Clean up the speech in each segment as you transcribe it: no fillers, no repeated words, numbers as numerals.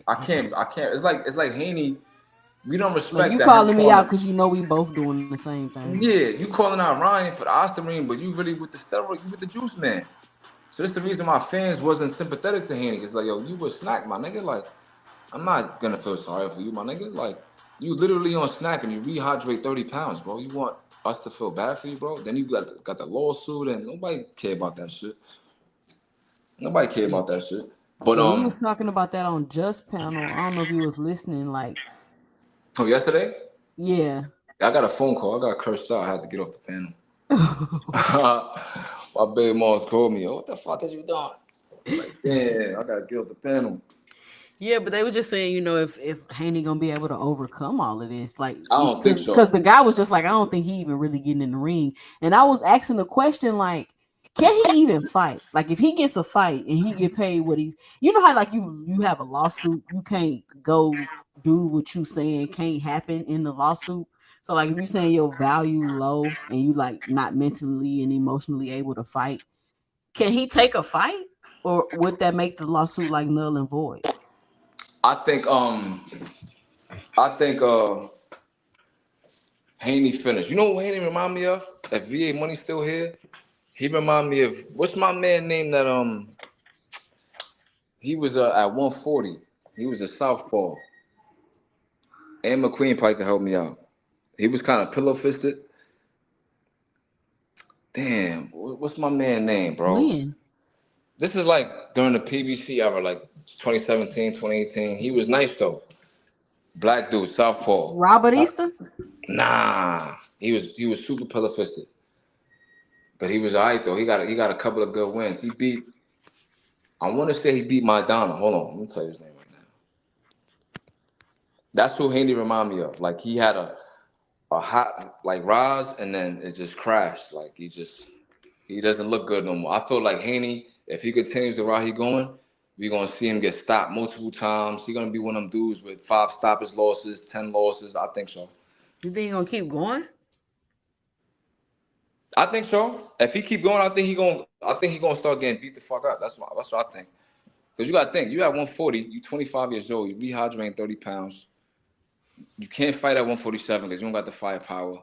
I can't. It's like Haney. We don't Like respect you that him calling me out calling. because you know we both doing the same thing. Yeah, you calling out Ryan for the Ostarine, but you really with the steroid, you with the juice man. So that's the reason my fans wasn't sympathetic to Haney. It's like, yo, you was snack, my nigga. Like, I'm not gonna feel sorry for you, my nigga. Like, you literally on snack and you rehydrate 30 pounds, bro. You want us to feel bad for you, bro? Then you got the lawsuit and nobody care about that shit. Nobody care about that shit. But Yeah, we was talking about that on Just panel. I don't know if you was listening. Like, oh, yesterday yeah. I got a phone call. I got cursed out. I had to get off the panel. My baby moms called me. Oh, what the fuck is you doing? Like, damn, I gotta get off the panel. Yeah, but they were just saying, if Haney gonna be able to overcome all of this, like, I don't think because so. the guy was just like, I don't think he even really getting in the ring, and I was asking the question like, can he even fight? Like, if he gets a fight and he get paid what he's, how like you have a lawsuit, you can't go do what you saying can't happen in the lawsuit. So like, if you saying your value low and you like not mentally and emotionally able to fight, can he take a fight, or would that make the lawsuit like null and void? I think I think Haney finished. You know what Haney remind me of? If VA money still here, he remind me of what's my man name that he was at 140. He was a southpaw. And McQueen probably could help me out. He was kind of pillow fisted. Damn, what's my man name, bro? When? This is like during the PBC era, like 2017, 2018. He was nice though. Black dude, southpaw. Robert Easter? Nah, he was super pillow fisted, but he was alright though. He got a couple of good wins. He beat. I want to say he beat Maidana. Hold on, let me tell you his name right now. That's who Haney remind me of. Like he had a hot like Roz, and then it just crashed. Like he doesn't look good no more. I feel like Haney, if he continues the route he going, we're gonna see him get stopped multiple times. He's gonna be one of them dudes with 5 stoppage losses, 10 losses. I think so. You think he gonna keep going? I think so. If he keep going, I think he gonna start getting beat the fuck up. That's what I think. Because you gotta think, you at 140, you 25 years old, you rehydrating 30 pounds. You can't fight at 147 because you don't got the firepower.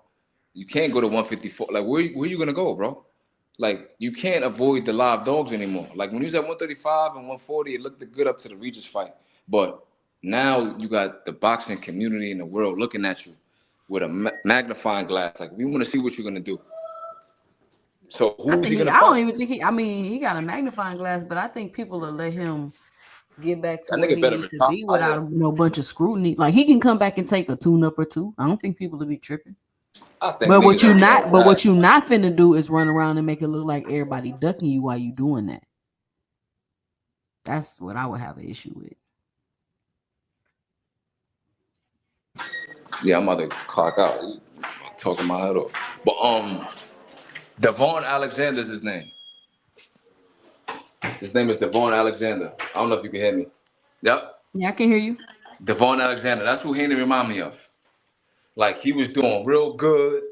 You can't go to 154. Like where you gonna go, bro? Like you can't avoid the live dogs anymore. Like when he was at 135 and 140, it looked good up to the Regis fight. But now you got the boxing community in the world looking at you with a magnifying glass. Like we want to see what you're gonna do. So I who's think he he. gonna I don't fight? even think he. I mean, he got a magnifying glass, but I think people will let him get back to That where nigga he better needs to be retire. without no bunch of scrutiny. Like he can come back and take a tune up or two. I don't think people will be tripping. I think But what niggas you are not. getting But what mad. you not finna do is run around and make it look like everybody ducking you while you doing that. That's what I would have an issue with. Yeah, I'm about to clock out. Talking my head off. But Devon Alexander's his name. His name is Devon Alexander. I don't know if you can hear me. Yep. Yeah, I can hear you. Devon Alexander. That's who Haney remind me of. Like he was doing real good.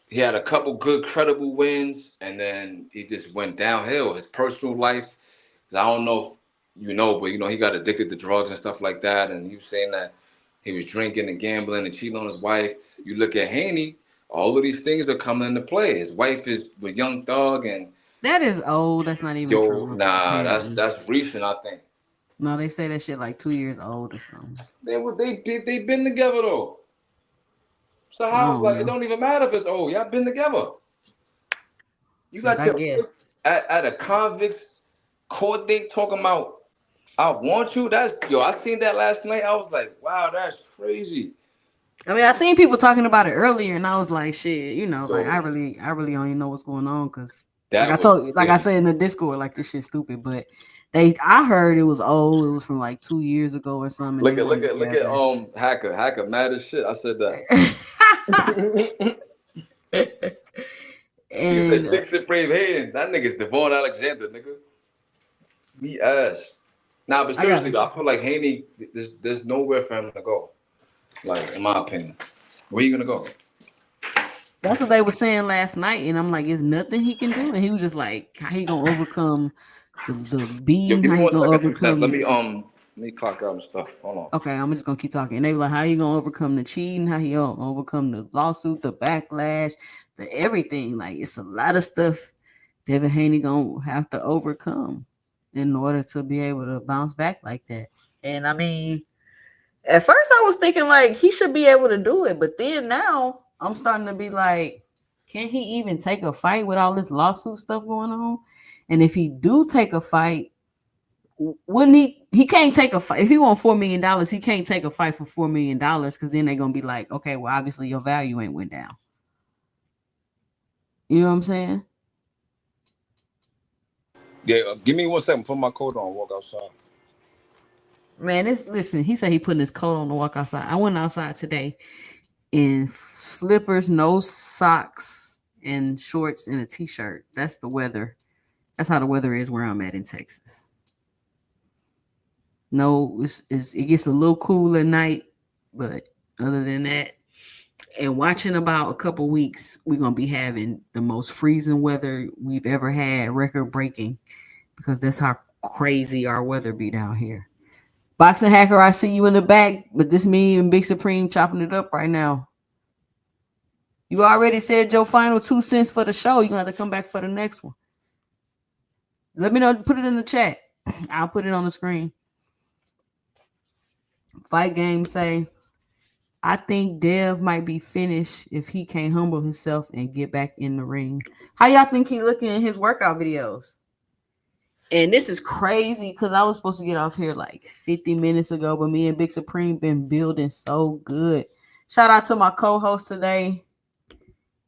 He had a couple good credible wins, and then he just went downhill. His personal life, I don't know if you know, but he got addicted to drugs and stuff like that. And he was saying that he was drinking and gambling and cheating on his wife. You look at Haney, all of these things are coming into play. His wife is with Young Thug, and That is old. That's not even yo, true. nah, that's Apparently, that's recent. I think no, they say that shit like 2 years old or something. they been together though. So I how don't like it know. don't even matter if it's old. Y'all been together. You Shit, got I your guess. at a convict's court date talking about I want you. That's I seen that last night. I was like, wow, that's crazy. I mean, I seen people talking about it earlier, and I was like, shit, like So I really don't even know what's going on because, that was like I crazy. said in the Discord, like this shit's stupid. But I heard it was old. It was from like 2 years ago or something. And they weren't Look at together. hacker mad as shit. I said that. You said And Dixon Brave Hayden. That nigga's Devon Alexander, nigga. Me ass. Nah, but I got seriously though, I feel like Haney, there's nowhere for him to go. Like in my opinion, where you gonna go? that's what they were saying last night, and I'm like, "It's nothing he can do." And he was just like, "How he gonna overcome the Yo, beating? give How me he one gonna second, 2 cents. Let overcome?" me Let me clock out and stuff. Hold on. Okay, I'm just gonna keep talking. And they were like, how you gonna overcome the cheating? How you gonna overcome the lawsuit, the backlash, the everything? Like it's a lot of stuff Devin Haney gonna have to overcome in order to be able to bounce back like that. And I mean, at first I was thinking like he should be able to do it, but then now I'm starting to be like, can he even take a fight with all this lawsuit stuff going on? And if he do take a fight, wouldn't he can't take a fight if he want $4 million, he can't take a fight for $4 million because then they're gonna be like, okay, well, obviously your value ain't went down. You know what I'm saying? Yeah, give me 1 second. Put my coat on. Walk outside. Man, listen. He said he putting his coat on to walk outside. I went outside today in slippers, no socks, and shorts and a t-shirt. That's the weather. That's how the weather is where I'm at in Texas. No, it gets a little cool at night, but other than that, and watching about a couple weeks, we're gonna be having the most freezing weather we've ever had, record breaking, because that's how crazy our weather be down here. Boxing Hacker, I see you in the back, but this me and Big Supreme chopping it up right now. You already said your final 2 cents for the show. You're gonna have to come back for the next one. Let me know. Put it in the chat. I'll put it on the screen. Fight Game say, I think Dev might be finished if he can't humble himself and get back in the ring. How y'all think he looking in his workout videos? And this is crazy because I was supposed to get off here like 50 minutes ago, but me and Big Supreme been building so good. Shout out to my co-host today,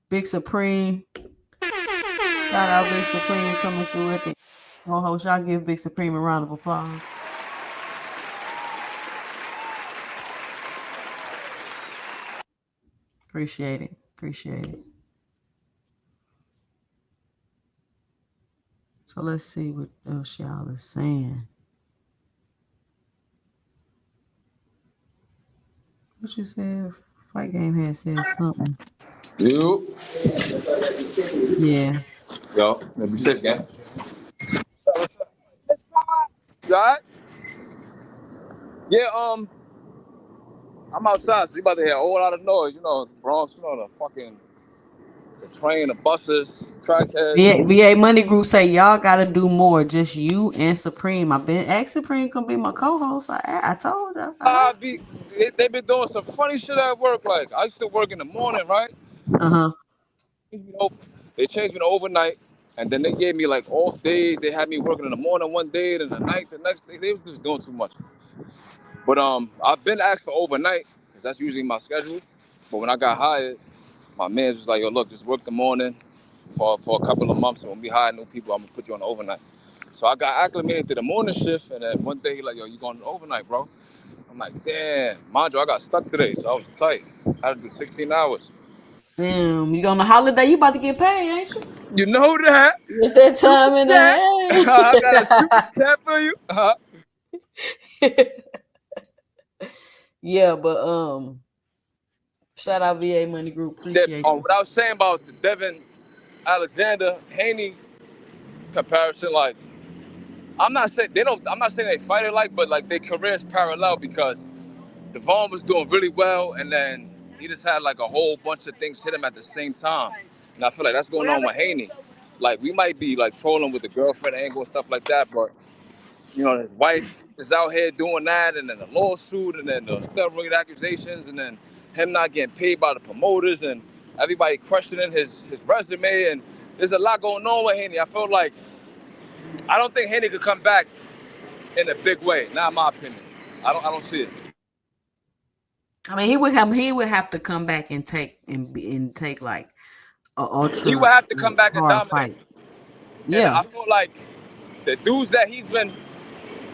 Big Supreme. Shout out Big Supreme coming through with it. Co-host, y'all give Big Supreme a round of applause. Appreciate it. Appreciate it. So let's see what else y'all is saying. What you said? Fight Game had said something. You. Yeah. Yo, let me sit again. You all right? Yeah, I'm outside, so you about to hear a whole lot of noise. You know, Bronx, you know, the train, the buses, crackheads. VA Money Group say y'all gotta do more. Just you and Supreme. I've been asked Supreme gonna be my co-host. I told her. They been doing some funny shit at work. Like, I used to work in the morning, right? Uh-huh. They changed me to overnight, and then they gave me like off days. They had me working in the morning one day, then the night the next day. They was just doing too much. But I've been asked for overnight because that's usually my schedule. But when I got hired, my man's just like, yo, look, just work the morning for a couple of months. And when we hire new people, I'm gonna put you on the overnight. So I got acclimated to the morning shift, and then one day he like, yo, you going overnight, bro? I'm like, damn, mind you, I got stuck today, so I was tight. I had to do 16 hours. Damn, you on the holiday? You about to get paid, ain't you? You know that? With that time in the I got a super chat for you. Yeah, but shout out VA Money Group. Appreciate it. What I was saying about the Devin Alexander Haney comparison, like I'm not saying they fight alike, but like their careers parallel because Devon was doing really well, and then he just had like a whole bunch of things hit him at the same time. And I feel like that's going on with Haney. Like we might be like trolling with the girlfriend angle and stuff like that, but you know his wife is out here doing that, and then the lawsuit, and then the steroid accusations, and then him not getting paid by the promoters, and everybody questioning his resume, and there's a lot going on with Haney. I feel like I don't think Haney could come back in a big way. Not in my opinion. I don't see it. I mean, he would have to come back and take like a ultra. He would have to come back and dominate. Fight. Yeah, and I feel like the dudes that he's been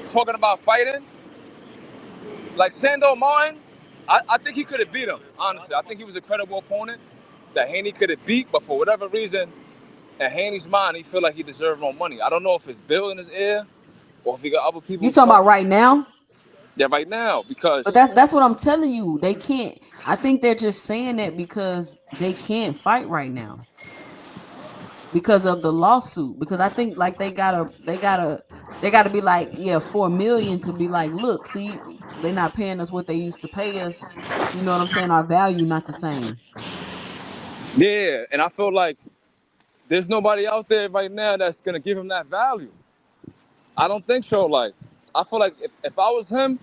talking about fighting, like Sando Martin, I think he could have beat him. Honestly, I think he was a credible opponent that Haney could have beat, but for whatever reason, in Haney's mind, he feel like he deserved more money. I don't know if it's Bill in his ear or if he got other people. You talking about right now? Yeah, right now, because but that's what I'm telling you. They can't. I think they're just saying that because they can't fight right now. because of the lawsuit. Because I think like they gotta be like, yeah, 4 million to be like, look, see, they're not paying us what they used to pay us. You know what I'm saying? Our value not the same. Yeah, and I feel like there's nobody out there right now that's gonna give him that value. I don't think so. Like, I feel like if I was him,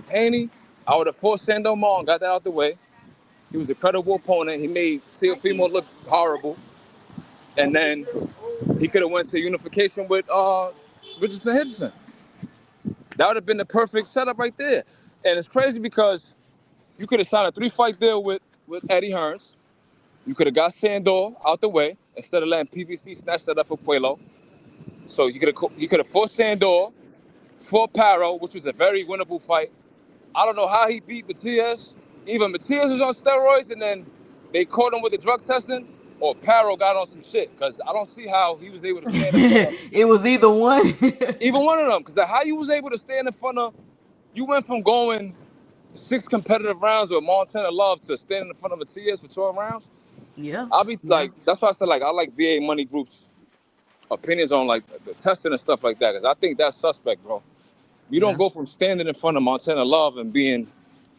Haney, I would have forced Sandow and got that out the way. He was a credible opponent. He made Teofimo look horrible, and then he could have went to unification with Richardson Henderson. That would have been the perfect setup right there. And it's crazy because you could have signed a 3-fight deal with Eddie Hearns. You could have got Sandor out the way instead of letting PBC snatch that up for Puelo. So you could have forced Sandor, fought Paro, which was a very winnable fight. I don't know how he beat Matias. Either Matias is on steroids and then they caught him with the drug testing, or Paro got on some shit. Because I don't see how he was able to stand in front of It was either one. even one of them. Because how you was able to stand in front of, you went from going 6 competitive rounds with Montana Love to standing in front of Matias for 12 rounds. Yeah, I'll be yeah, like, that's why I said like I like VA money groups opinions on like the testing and stuff like that. Because I think that's suspect, bro. You don't yeah. go from standing in front of Montana Love and being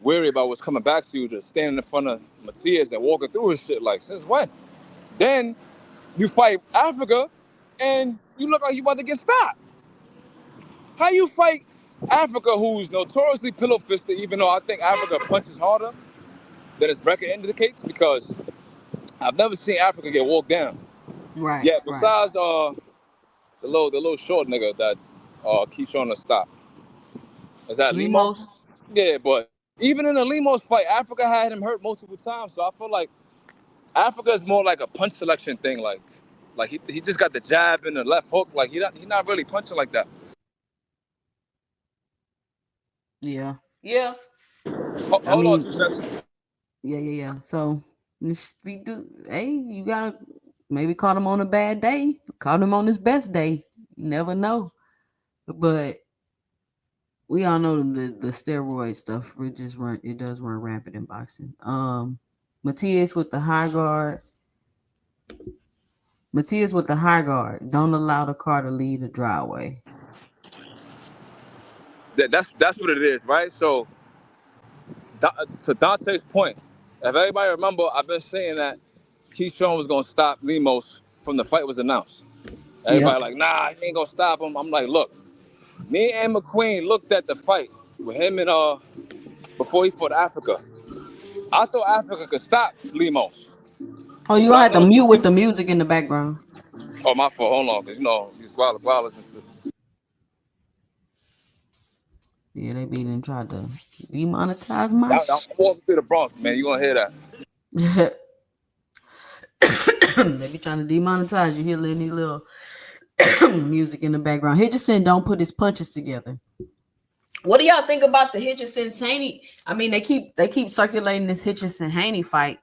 worried about what's coming back to you to standing in front of Matias and walking through his shit. Like, since when? Then you fight Africa and you look like you about to get stopped. How you fight Africa, who's notoriously pillow fisted, even though I think Africa punches harder than his record indicates, because I've never seen Africa get walked down. Right, Yeah, right. besides the little short nigga that keeps trying to stop. Is that Lemos? Limos. Yeah, but even in the Lemos fight, Africa had him hurt multiple times. So I feel like Africa is more like a punch selection thing. Like he just got the jab and the left hook. Like he not really punching like that. Yeah, yeah. I Hold on mean, 2 seconds. yeah, yeah, yeah. So we do. Hey, you gotta maybe caught him on a bad day. Caught him on his best day. You never know. But we all know the steroid stuff. It does run rampant in boxing. Matias with the high guard. Matias with the high guard. Don't allow the car to lead the driveway. That's what it is, right? So to Dante's point, if everybody remember, I've been saying that Keyshawn was gonna stop Lemos from the fight was announced. Yep. Everybody like, nah, he ain't gonna stop him. I'm like, look, me and McQueen looked at the fight with him and before he fought Africa. I thought Africa could stop Lemos, Oh, you but gonna I have to know mute some with people. the music in the background. Oh, my fault. Hold on, cause these wilders and shit. Yeah, they beat and tried to demonetize my I'm walking through the Bronx, man. You gonna hear that? They be trying to demonetize you. Hear any little music in the background. Hitchison don't put his punches together. What do y'all think about the Hitchison Haney? I mean, they keep circulating this Hitchison Haney fight,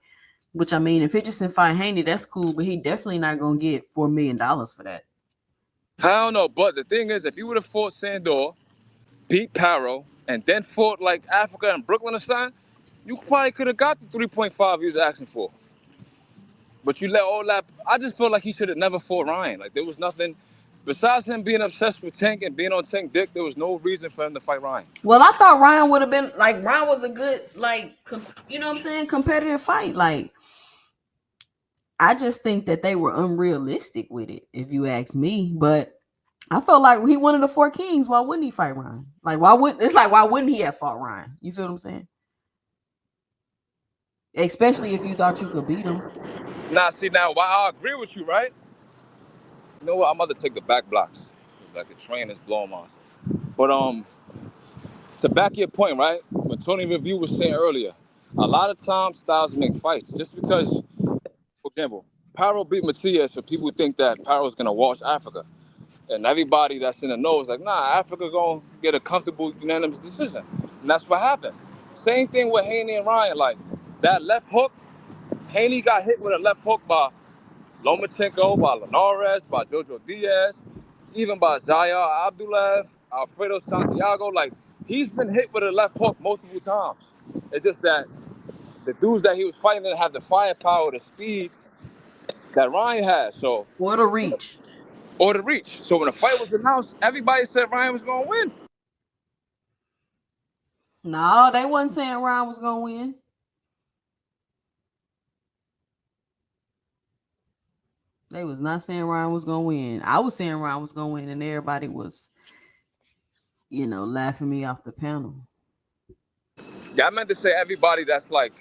which I mean, if Hitchison fight Haney, that's cool, but he definitely not gonna get $4 million for that. I don't know, but the thing is, if you would have fought Sandor, beat Paro, and then fought like Africa and Brooklyn or something, you probably could have got the 3.5 he was asking for. But you let all that. I just feel like he should have never fought Ryan. Like there was nothing besides him being obsessed with Tank and being on Tank dick. There was no reason for him to fight Ryan. Well, I thought Ryan would have been like Ryan was a good you know what I'm saying, competitive fight. Like I just think that they were unrealistic with it, if you ask me. But I felt like he one of the four kings. Why wouldn't he fight Ryan? Like why wouldn't he have fought Ryan? You feel what I'm saying? Especially if you thought you could beat him. Now, see, now, while I agree with you, right? You know what? I'm about to take the back blocks. It's like the train is blowing my. But to back your point, right? When Tony Review was saying earlier, a lot of times styles make fights just because. For example, Paro beat Matias, so people think that Paro's gonna wash Africa, and everybody that's in the know is like, nah, Africa gonna get a comfortable unanimous decision, and that's what happened. Same thing with Haney and Ryan. Like that left hook, Haney got hit with a left hook by Lomachenko, by Linares, by Jojo Diaz, even by Zaya Abdullah, Alfredo Santiago. Like he's been hit with a left hook multiple times. It's just that the dudes that he was fighting didn't have the firepower, the speed, that Ryan had. So, What a reach. or the reach. So when the fight was announced, everybody said Ryan was gonna win. No, they wasn't saying Ryan was gonna win. They was not saying Ryan was gonna win. I was saying Ryan was gonna win, and everybody was, laughing me off the panel. Yeah, I meant to say everybody that's like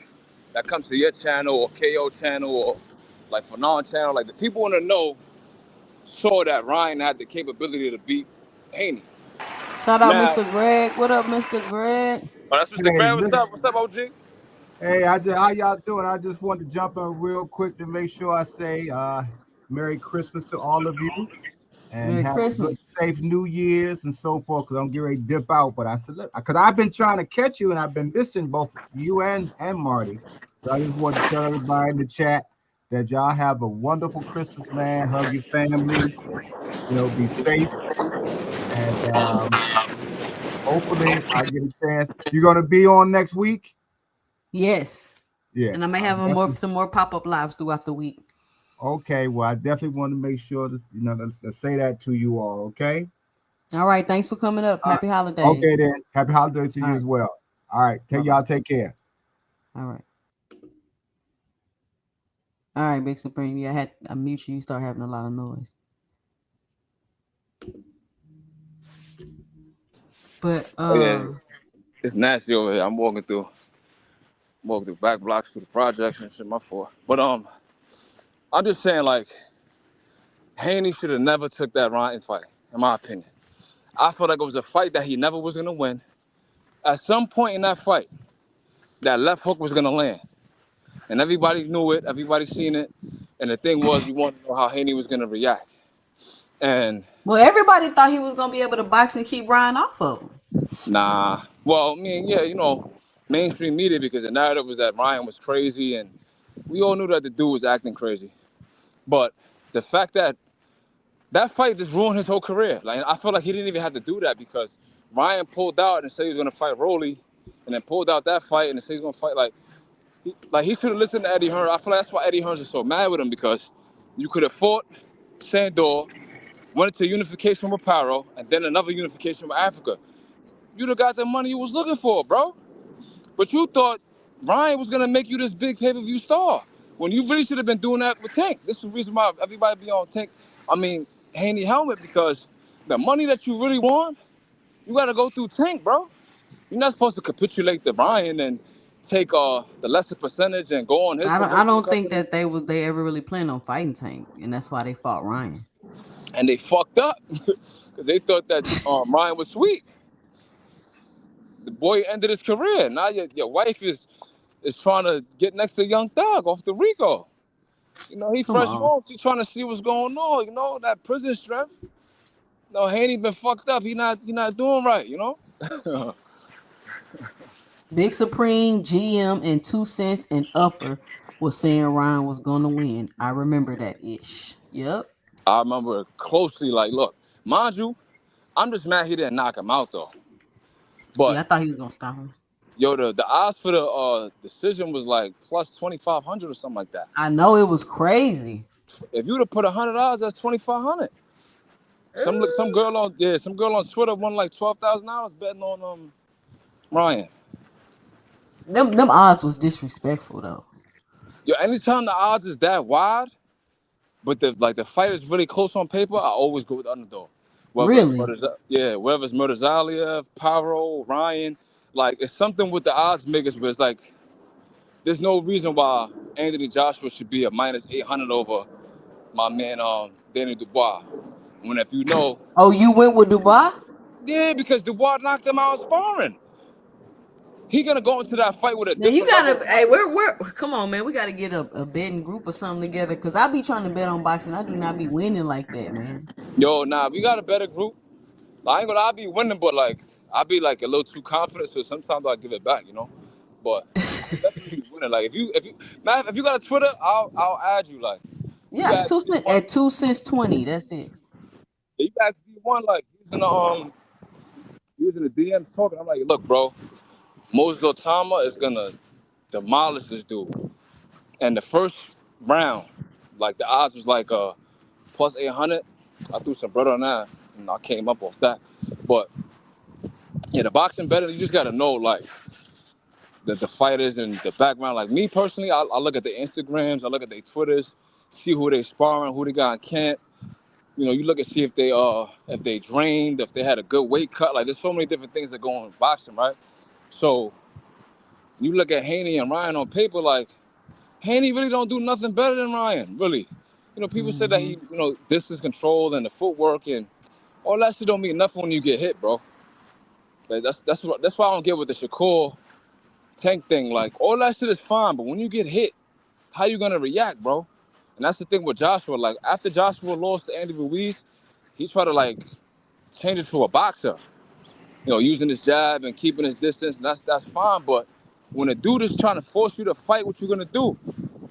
that comes to your channel or KO channel or like Fanon channel, like the people want to know saw that Ryan had the capability to beat Haney. Shout out Now, Mr. Greg. What up, Mr. Greg? oh, that's Mr. Hey, Grant. What's up? What's up, OG? hey, how y'all doing? I just wanted to jump in real quick to make sure I say Merry Christmas to all of you and Merry have a good, Christmas. safe New Year's and so forth. Because I'm getting ready to dip out, but I said, look, because I've been trying to catch you and I've been missing both you and Marty. So I just wanted to tell everybody in the chat that y'all have a wonderful Christmas, man. Hug your families, be safe, and hopefully I get a chance. You're gonna be on next week. Yes. Yeah, And I may have some more pop-up lives throughout the week. okay, well, I definitely want to make sure that to say that to you all. Okay. All right. Thanks for coming up. Happy Okay holidays. then. Happy holidays to All you right. as well. All right. Bye-bye. Y'all take care. All right. All right, Big Supreme. Yeah, I mute you. You start having a lot of noise. But Oh yeah, it's nasty over here. I'm walking through back blocks through the projects and shit. My fault. But I'm just saying like Haney should have never took that Ryan fight, in my opinion. I feel like it was a fight that he never was gonna win. At some point in that fight, that left hook was gonna land, and everybody knew it. Everybody seen it. And the thing was, we wanted to know how Haney was gonna react. And everybody thought he was gonna be able to box and keep Ryan off of him. nah, well, I mean, yeah, mainstream media because the narrative was that Ryan was crazy, and we all knew that the dude was acting crazy. But the fact that that fight just ruined his whole career. Like I feel like he didn't even have to do that because Ryan pulled out and said he was gonna fight Rolly, and then pulled out that fight and said he was gonna fight he should have listened to Eddie Hearn. I feel like that's why Eddie Hearns is so mad with him because you could have fought Sandor, went into unification with Paro, and then another unification with Africa. You'd have got the money you was looking for, bro. But you thought Ryan was gonna make you this big pay-per-view star when you really should have been doing that with Tank. This is the reason why everybody be on Tank. I mean, Haney helmet because the money that you really want, you gotta go through Tank, bro. You're not supposed to capitulate to Ryan and take the lesser percentage and go on his I promotional don't think company. that they ever really planned on fighting Tank, and that's why they fought Ryan. And they fucked up because they thought that Ryan was sweet. The boy ended his career. Now your wife is trying to get next to Young Thug off the Rico. He Come fresh on. home. She trying to see what's going on. That prison strength. No, Haney been fucked up. He not doing right. Big Supreme, GM, and 2 Cents and Upper was saying Ryan was gonna win. I remember that ish. Yep. I remember closely. Like, look, mind you, I'm just mad he didn't knock him out though. Yeah, But I thought he was gonna stop him. yo, the odds for the decision was like plus 2,500 or something like that. I know it was crazy. If you'd have put $100, that's 2,500. Some girl on Twitter won like $12,000 betting on Ryan. Them odds was disrespectful though. Yo, anytime the odds is that wide, but the fight is really close on paper, I always go with the underdog. Really? Whether it's Murtazaliev, Paro, Ryan, like it's something with the odds makers, but it's like there's no reason why Anthony Joshua should be a minus 800 over my man Danny Dubois. When if you know, Oh, you went with Dubai? yeah, because Dubois knocked him out sparring. He gonna go into that fight with a Now you different level gotta. of Hey, confidence. we're come on, man. We gotta get a betting group or something together because I be trying to bet on boxing. I do not be winning like that, man. Yo, nah, we got a better group. I ain't gonna. I be winning, but like I be like a little too confident, so sometimes I give it back. But I definitely be winning. Like if you got a Twitter, I'll add you. Like you Yeah, guys $2 D1, at 2 cents 20. That's it. you guys D1 like using the DMs talking. I'm like, look, bro, Moses Lotama is gonna demolish this dude. And the first round, like the odds was like plus 800. I threw some bread on that, and I came up off that. But yeah, the boxing better. You just gotta know like the fighters and the background. Like me personally, I look at the Instagrams, I look at their Twitters, see who they sparring, who they got in camp. You know, you look and see if they drained, if they had a good weight cut. Like there's so many different things that go on in boxing, right? So you look at Haney and Ryan on paper, like Haney really don't do nothing better than Ryan, really. You know, people say that he, you know, distance control and the footwork and all that shit don't mean nothing when you get hit, bro. Like that's why I don't get with the Shakur Tank thing. Like all that shit is fine, but when you get hit, how you gonna react, bro? And that's the thing with Joshua. Like after Joshua lost to Andy Ruiz, he tried to like change it to a boxer. You know, using his jab and keeping his distance. And that's fine, but when a dude is trying to force you to fight, what you gonna do?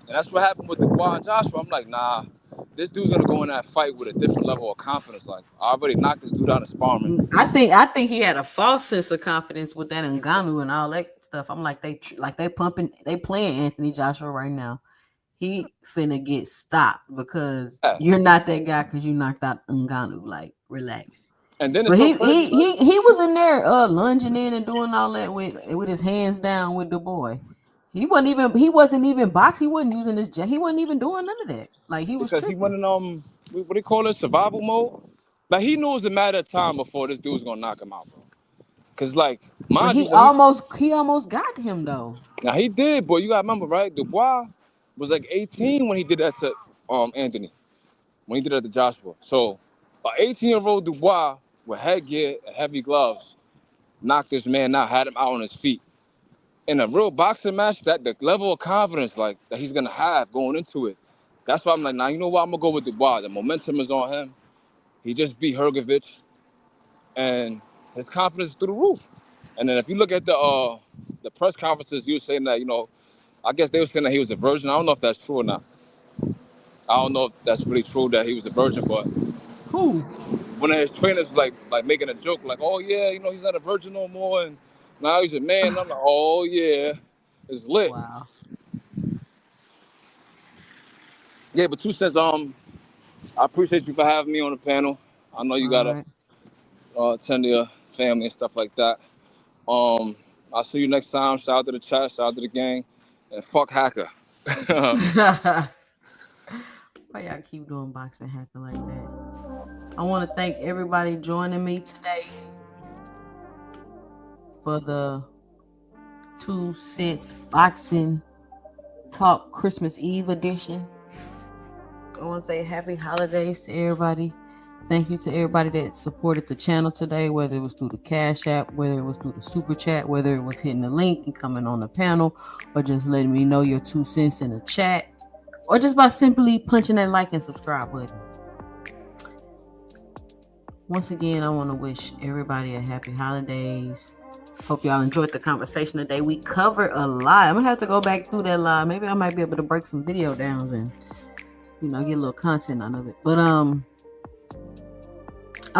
And that's what happened with Dubois and Joshua. I'm like, nah, this dude's gonna go in that fight with a different level of confidence. Like I already knocked this dude out of sparring. I think he had a false sense of confidence with that Ngannou and all that stuff. I'm like they playing Anthony Joshua right now. He finna get stopped because you're not that guy because you knocked out Ngannou. Like relax. And then but he was in there lunging in and doing all that with his hands down with the boy. He wasn't even boxing. He wasn't using his jet. He wasn't even doing none of that. Like he was because tripping. he went in what do you call it, survival mode. Like he knew it was a matter of time before this dude was gonna knock him out, bro. Cause like he almost got him though. Now he did, but you gotta remember, right? Dubois was like 18 when he did that to Anthony, when he did that to Joshua. So an 18-year-old Dubois with headgear and heavy gloves knocked this man out, had him out on his feet. In a real boxing match, that the level of confidence like that he's gonna have going into it. That's why I'm like, nah, you know what? I'm gonna go with Dubois. The momentum is on him. He just beat Hrgovic, and his confidence is through the roof. And then if you look at the press conferences, you were saying that, you know, I guess they were saying that he was a virgin. I don't know if that's true or not. I don't know if that's really true that he was a virgin, but who? One of his trainers was like making a joke, like, oh yeah, you know, he's not a virgin no more, and now he's a man. And I'm like, oh yeah, it's lit. Wow. Yeah, but 2 cents. I appreciate you for having me on the panel. I know you gotta attend to your family and stuff like that. I'll see you next time. Shout out to the chat, shout out to the gang, and fuck Hacker. Why y'all keep doing boxing hacker like that? I want to thank everybody joining me today for the 2 cents boxing talk Christmas Eve edition. I want to say happy holidays to everybody. Thank you to everybody that supported the channel today, whether it was through the Cash App, whether it was through the Super Chat, whether it was hitting the link and coming on the panel, or just letting me know your 2 cents in the chat, or just by simply punching that like and subscribe button. Once again, I want to wish everybody a happy holidays. Hope y'all enjoyed the conversation today. We covered a lot. I'm going to have to go back through that live. Maybe I might be able to break some video downs and, you know, get a little content out of it. But I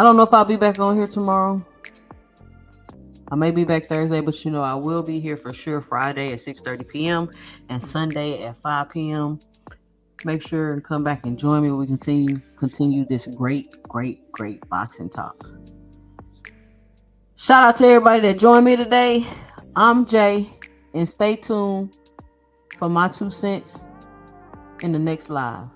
don't know if I'll be back on here tomorrow. I may be back Thursday, but you know, I will be here for sure Friday at 6:30 p.m. and Sunday at 5 p.m. Make sure and come back and join me. We continue this great boxing talk. Shout out to everybody that joined me today. I'm Jay, and stay tuned for my 2 cents in the next live.